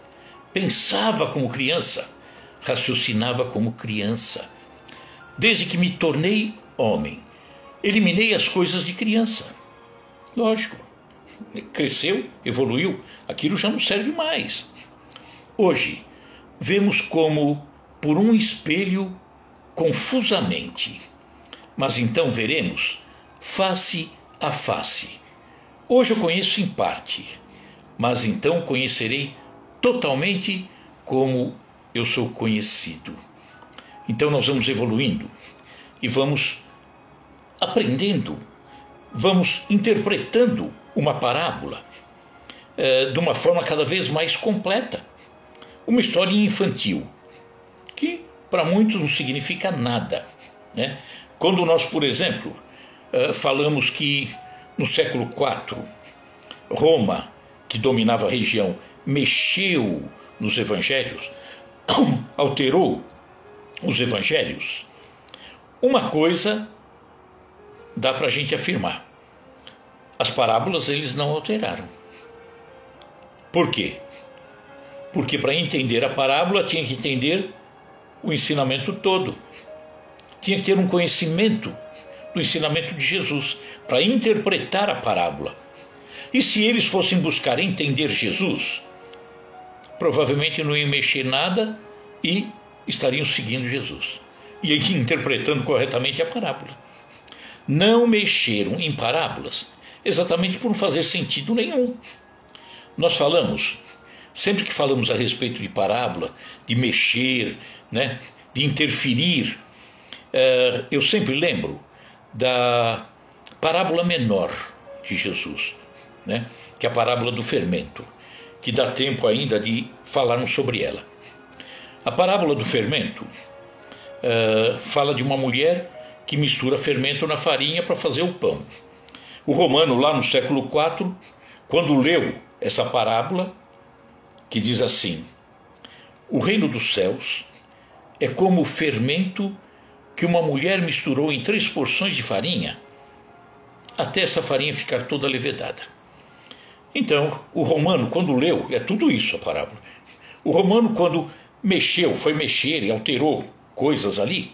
pensava como criança, raciocinava como criança. Desde que me tornei homem, eliminei as coisas de criança. Lógico, cresceu, evoluiu, aquilo já não serve mais. Hoje, vemos como por um espelho confusamente, mas então veremos face a face. Hoje eu conheço em parte, mas então conhecerei totalmente como eu sou conhecido. Então nós vamos evoluindo e vamos aprendendo, vamos interpretando uma parábola de uma forma cada vez mais completa. Uma história infantil, que para muitos não significa nada, né? Quando nós, por exemplo, falamos que no século IV, Roma, que dominava a região, mexeu nos evangelhos, alterou os evangelhos, uma coisa dá para a gente afirmar: as parábolas eles não alteraram. Por quê? Porque para entender a parábola tinha que entender o ensinamento todo. Tinha que ter um conhecimento do ensinamento de Jesus para interpretar a parábola. E se eles fossem buscar entender Jesus, provavelmente não iam mexer nada e estariam seguindo Jesus e interpretando corretamente a parábola. Não mexeram em parábolas exatamente por não fazer sentido nenhum. Nós falamos, sempre que falamos a respeito de parábola, de mexer, né, de interferir, eu sempre lembro da parábola menor de Jesus, né, que é a parábola do fermento, que dá tempo ainda de falarmos sobre ela. A parábola do fermento fala de uma mulher que mistura fermento na farinha para fazer o pão. O romano, lá no século IV, quando leu essa parábola, que diz assim: o reino dos céus é como o fermento que uma mulher misturou em 3 porções de farinha, até essa farinha ficar toda levedada. Então, o romano, quando leu, é tudo isso a parábola. O romano, quando foi mexer e alterou coisas ali,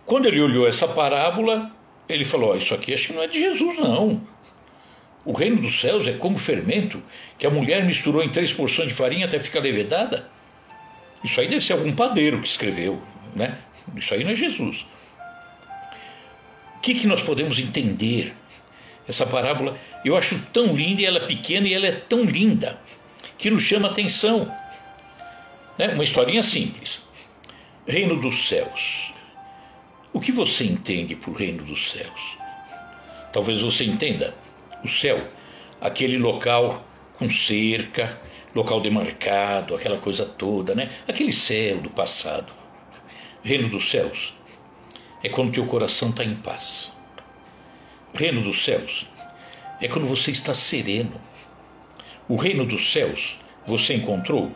quando ele olhou essa parábola, ele falou: isso aqui acho que não é de Jesus, não. O reino dos céus é como fermento que a mulher misturou em 3 porções de farinha até ficar levedada. Isso aí deve ser algum padeiro que escreveu, né? Isso aí não é Jesus. O que nós podemos entender? Essa parábola eu acho tão linda, e ela é pequena e ela é tão linda que nos chama a atenção, né? Uma historinha simples. Reino dos céus. O que você entende por reino dos céus? Talvez você entenda o céu, aquele local com cerca, local demarcado, aquela coisa toda, né? Aquele céu do passado. Reino dos céus é quando teu coração está em paz. Reino dos céus é quando você está sereno. O reino dos céus você encontrou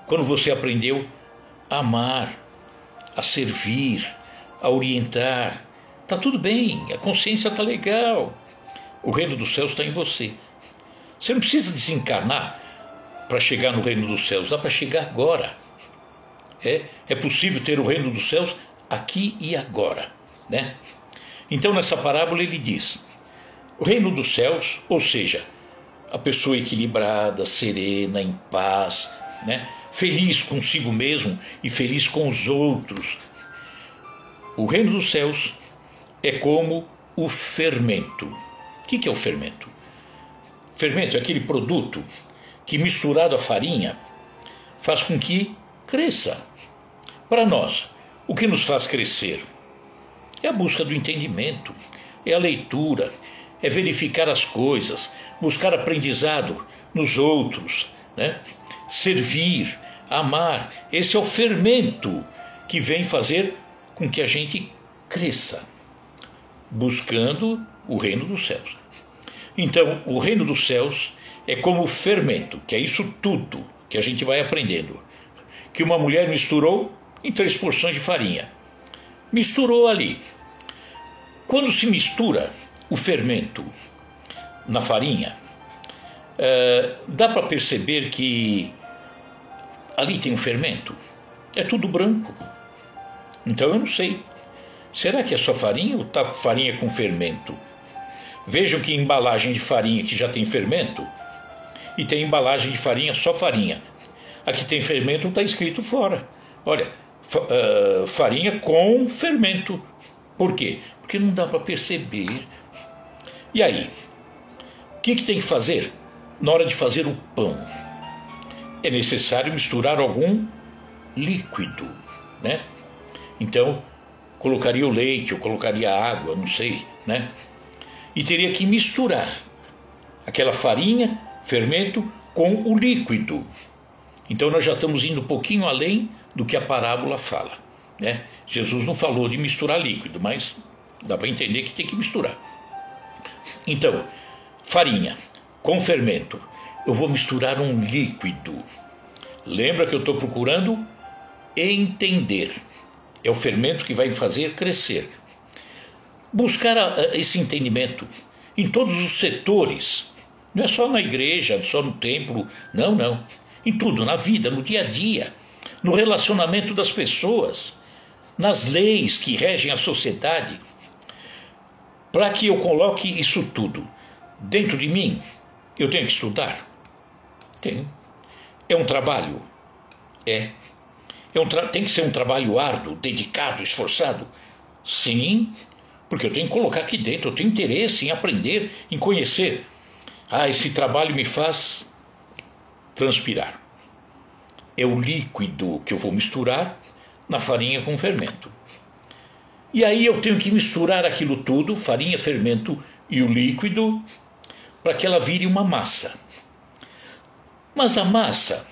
quando você aprendeu a amar, a servir, a orientar. Está tudo bem, a consciência está legal. O reino dos céus está em você. Você não precisa desencarnar para chegar no reino dos céus, dá para chegar agora. É possível ter o reino dos céus aqui e agora, né? Então, nessa parábola ele diz: o reino dos céus, ou seja, a pessoa equilibrada, serena, em paz, né? Feliz consigo mesmo e feliz com os outros. O reino dos céus é como o fermento. O que é o fermento? Fermento é aquele produto que, misturado à farinha, faz com que cresça. Para nós, o que nos faz crescer é a busca do entendimento, é a leitura, é verificar as coisas, buscar aprendizado nos outros, né? Servir, amar. Esse é o fermento que vem fazer com que a gente cresça, buscando o reino dos céus. Então, o reino dos céus é como o fermento, que é isso tudo que a gente vai aprendendo, que uma mulher misturou em 3 porções de farinha. Misturou ali. Quando se mistura o fermento na farinha, dá para perceber que ali tem um fermento. É tudo branco. Então eu não sei. Será que é só farinha ou tá farinha com fermento? Vejam que embalagem de farinha que já tem fermento, e tem embalagem de farinha só farinha. Aqui tem fermento, está escrito fora. Olha, farinha com fermento. Por quê? Porque não dá para perceber. E aí? O que tem que fazer na hora de fazer o pão? É necessário misturar algum líquido, né? Então, colocaria o leite, ou colocaria água, não sei, né? E teria que misturar aquela farinha, fermento, com o líquido. Então nós já estamos indo um pouquinho além do que a parábola fala, né? Jesus não falou de misturar líquido, mas dá para entender que tem que misturar. Então, farinha com fermento, eu vou misturar um líquido. Lembra que eu estou procurando entender. É o fermento que vai fazer crescer. Buscar esse entendimento em todos os setores. Não é só na igreja, só no templo. Não. Em tudo, na vida, no dia a dia. no relacionamento das pessoas, nas leis que regem a sociedade. Para que eu coloque isso tudo dentro de mim, eu tenho que estudar? Tenho. É um trabalho? É. Tem que ser um trabalho árduo, dedicado, esforçado? Sim, porque eu tenho que colocar aqui dentro, eu tenho interesse em aprender, em conhecer. Esse trabalho me faz transpirar. É o líquido que eu vou misturar na farinha com fermento. E aí eu tenho que misturar aquilo tudo, farinha, fermento e o líquido, para que ela vire uma massa. Mas a massa,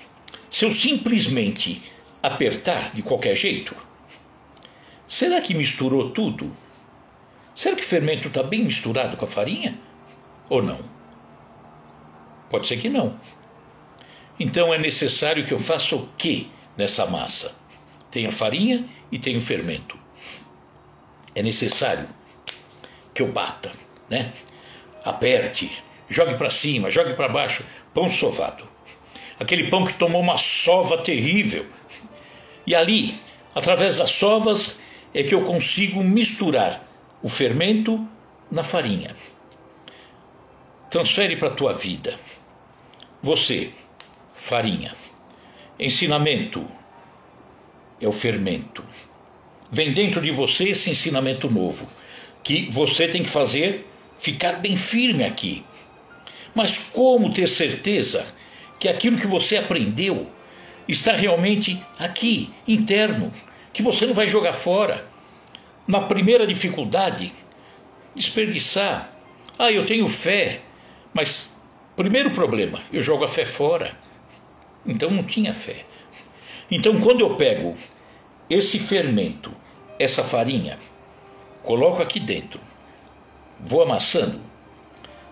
se eu simplesmente apertar de qualquer jeito, será que misturou tudo? Será que o fermento está bem misturado com a farinha? Ou não? Pode ser que não. Então é necessário que eu faça o quê nessa massa? Tem a farinha e tem o fermento. É necessário que eu bata, né? Aperte, jogue para cima, jogue para baixo, pão sovado. Aquele pão que tomou uma sova terrível. E ali, através das sovas, é que eu consigo misturar o fermento na farinha. Transfere para a tua vida. Você, farinha. Ensinamento é o fermento. Vem dentro de você esse ensinamento novo, que você tem que fazer ficar bem firme aqui. Mas como ter certeza que aquilo que você aprendeu está realmente aqui, interno, que você não vai jogar fora? Na primeira dificuldade, desperdiçar. Eu tenho fé, mas primeiro problema, eu jogo a fé fora. Então não tinha fé. Então quando eu pego esse fermento, essa farinha, coloco aqui dentro, vou amassando,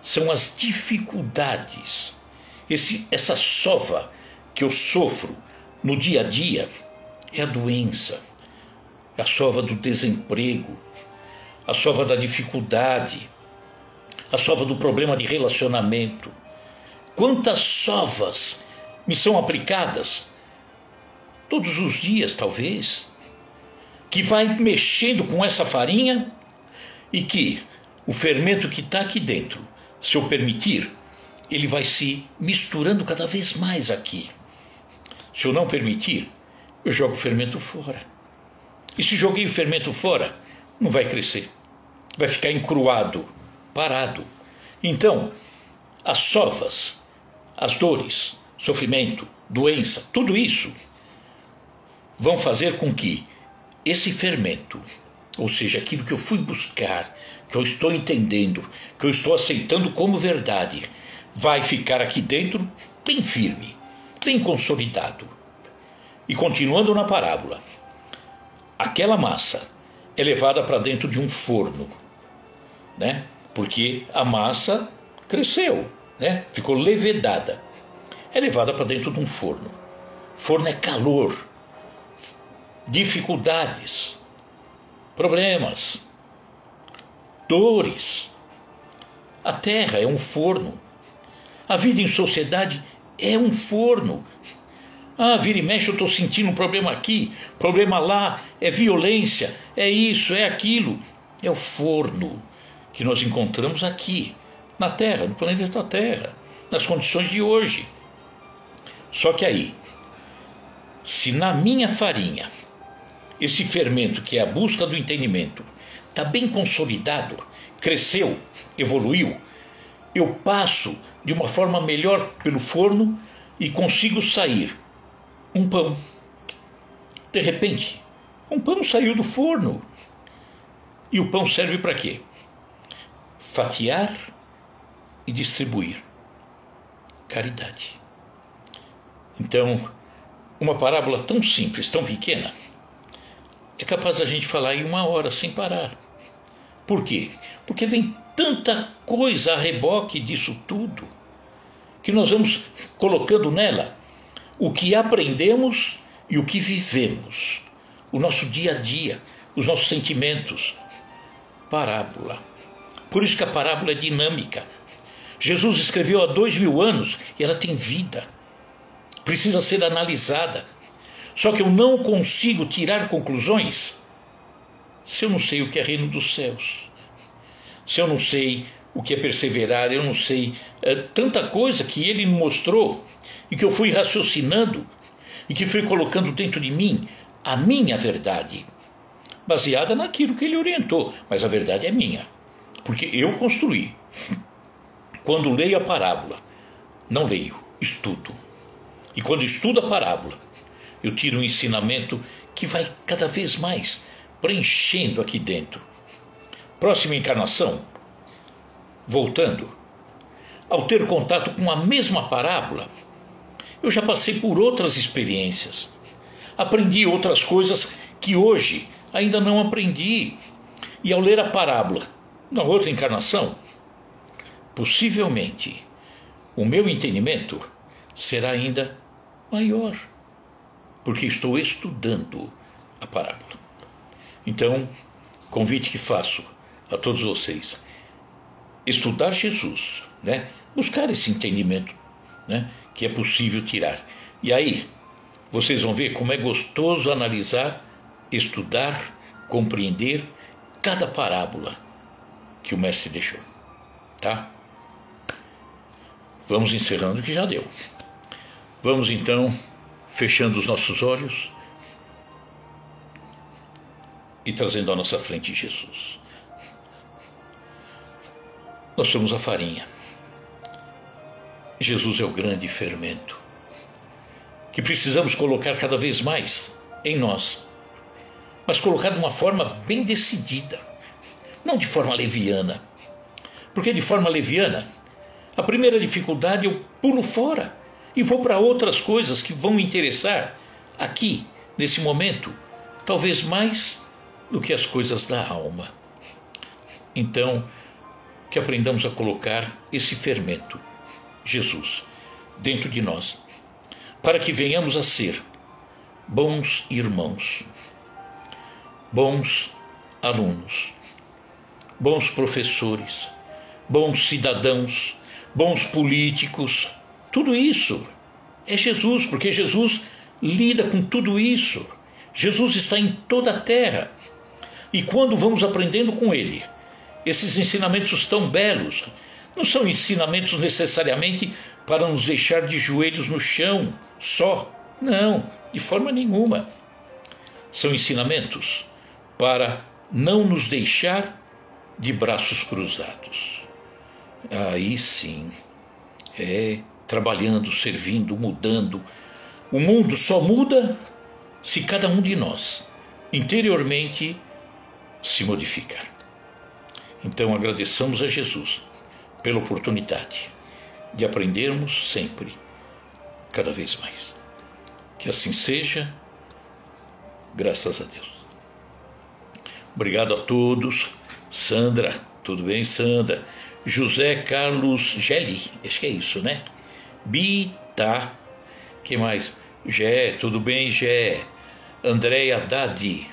são as dificuldades, essa sova que eu sofro no dia a dia, é a doença, a sova do desemprego, a sova da dificuldade, a sova do problema de relacionamento. Quantas sovas me são aplicadas todos os dias, talvez, que vai mexendo com essa farinha e que o fermento que está aqui dentro, se eu permitir, ele vai se misturando cada vez mais aqui. Se eu não permitir, eu jogo o fermento fora. E se joguei o fermento fora, não vai crescer. Vai ficar encruado, parado. Então, as sovas, as dores, sofrimento, doença, tudo isso vão fazer com que esse fermento, ou seja, aquilo que eu fui buscar, que eu estou entendendo, que eu estou aceitando como verdade, vai ficar aqui dentro bem firme, bem consolidado. E continuando na parábola, aquela massa é levada para dentro de um forno, né? Porque a massa cresceu, né? Ficou levedada. É levada para dentro de um forno. Forno é calor, dificuldades, problemas, dores. A terra é um forno. A vida em sociedade é um forno. Vira e mexe, eu estou sentindo um problema aqui, problema lá, é violência, é isso, é aquilo. É o forno que nós encontramos aqui, na Terra, no planeta Terra, nas condições de hoje. Só que aí, se na minha farinha, esse fermento que é a busca do entendimento, está bem consolidado, cresceu, evoluiu, eu passo de uma forma melhor pelo forno e consigo sair um pão. De repente, um pão saiu do forno. E o pão serve para quê? Fatiar e distribuir. Caridade. Então, uma parábola tão simples, tão pequena, é capaz da gente falar em 1 hora sem parar. Por quê? Porque vem tanta coisa a reboque disso tudo, que nós vamos colocando nela o que aprendemos e o que vivemos, o nosso dia a dia, os nossos sentimentos. Parábola. Por isso que a parábola é dinâmica. Jesus escreveu há 2000 anos e ela tem vida. Precisa ser analisada. Só que eu não consigo tirar conclusões se eu não sei o que é reino dos céus, se eu não sei o que é perseverar, eu não sei tanta coisa que ele me mostrou e que eu fui raciocinando e que fui colocando dentro de mim a minha verdade, baseada naquilo que ele orientou, mas a verdade é minha, porque eu construí. Quando leio a parábola, não leio, estudo. E quando estudo a parábola, eu tiro um ensinamento que vai cada vez mais preenchendo aqui dentro. Próxima encarnação, voltando, ao ter contato com a mesma parábola, eu já passei por outras experiências. Aprendi outras coisas que hoje ainda não aprendi. E ao ler a parábola na outra encarnação, possivelmente o meu entendimento será ainda maior, porque estou estudando a parábola. Então, convite que faço a todos vocês: estudar Jesus, né? Buscar esse entendimento, né? Que é possível tirar. E aí, vocês vão ver como é gostoso analisar, estudar, compreender cada parábola que o mestre deixou, tá? Vamos encerrando, que já deu. Vamos então fechando os nossos olhos e trazendo à nossa frente Jesus. Nós somos a farinha. Jesus é o grande fermento que precisamos colocar cada vez mais em nós, mas colocar de uma forma bem decidida, não de forma leviana, porque de forma leviana a primeira dificuldade eu pulo fora e vou para outras coisas que vão me interessar aqui, nesse momento, talvez mais do que as coisas da alma. Então, que aprendamos a colocar esse fermento, Jesus, dentro de nós, para que venhamos a ser bons irmãos, bons alunos, bons professores, bons cidadãos, bons políticos. Tudo isso é Jesus, porque Jesus lida com tudo isso. Jesus está em toda a terra. E quando vamos aprendendo com ele, esses ensinamentos tão belos, não são ensinamentos necessariamente para nos deixar de joelhos no chão só. Não, de forma nenhuma. São ensinamentos para não nos deixar de braços cruzados. Aí sim, trabalhando, servindo, mudando. O mundo só muda se cada um de nós, interiormente, se modificar. Então agradeçamos a Jesus pela oportunidade de aprendermos sempre, cada vez mais. Que assim seja, graças a Deus. Obrigado a todos. Sandra, tudo bem, Sandra? José Carlos Gelli, acho que é isso, né? Bita, que mais? Gé, tudo bem, Gé? Andréia Haddad,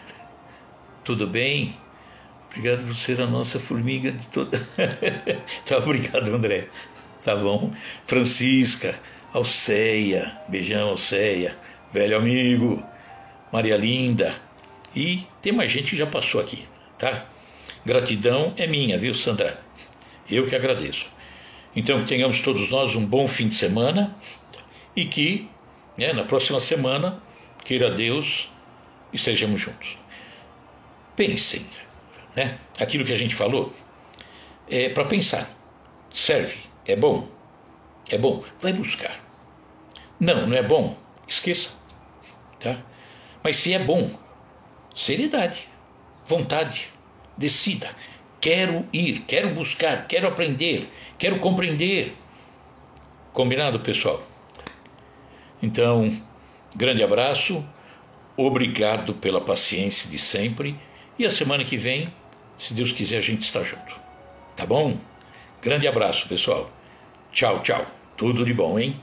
tudo bem? Obrigado por ser a nossa formiga de toda... Tá, obrigado, André. Tá bom? Francisca, Alceia, beijão, Alceia, velho amigo, Maria Linda. E tem mais gente que já passou aqui, tá? Gratidão é minha, viu, Sandra? Eu que agradeço. Então, que tenhamos todos nós um bom fim de semana e que, na próxima semana, queira Deus, estejamos juntos. Pensem, né? Aquilo que a gente falou é para pensar. Serve, é bom, vai buscar. Não, não é bom, esqueça, tá? Mas se é bom, seriedade, vontade, decida. Quero ir, quero buscar, quero aprender, quero compreender. Combinado, pessoal? Então, grande abraço, obrigado pela paciência de sempre. E a semana que vem, se Deus quiser, a gente está junto. Tá bom? Grande abraço, pessoal. Tchau, tchau. Tudo de bom, hein?